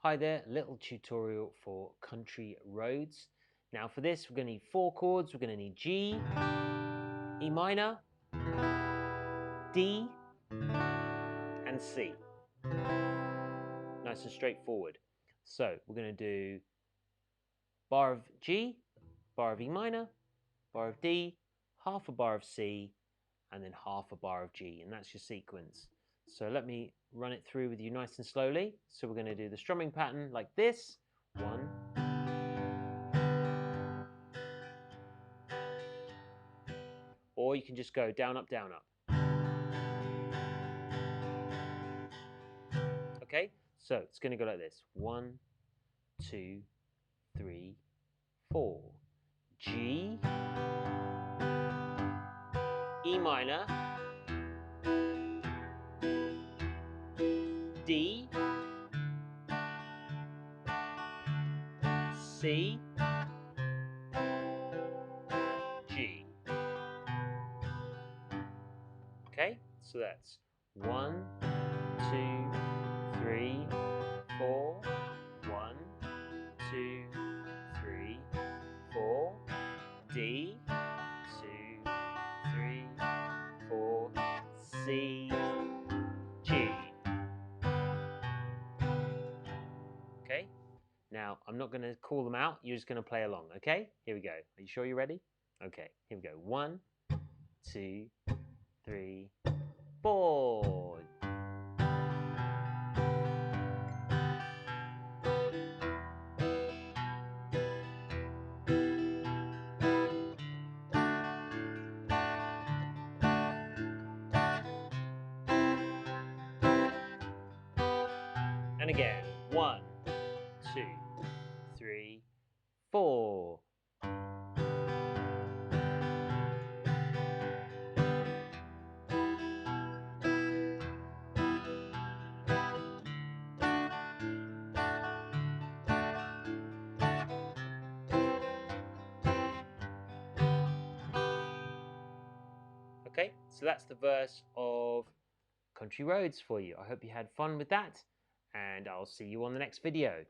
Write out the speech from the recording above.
Hi there, little tutorial for country roads. Now for this we're going to need 4 chords. We're going to need G, E minor, D and C. Nice and straightforward. So we're going to do bar of G, bar of E minor, bar of D, half a bar of C, and then half a bar of G, and that's your sequence. So let me run it through with you nice and slowly. So we're going to do the strumming pattern like this. 1, or you can just go down, up, down, up. Okay, so it's going to go like this. 1, 2, 3, 4. G, E minor, D, C, G. Okay, so that's 1, 2, 3, 4. 1, 2, 3, 4. D, 2, 3, 4. C, G. Okay, now I'm not going to call them out, you're just going to play along, okay? Here we go. Are you sure you're ready? Okay, here we go. 1, 2, 3, 4. And again. 1, 2, 3, 4. Okay, so that's the verse of Country Roads for you. I hope you had fun with that, and I'll see you on the next video.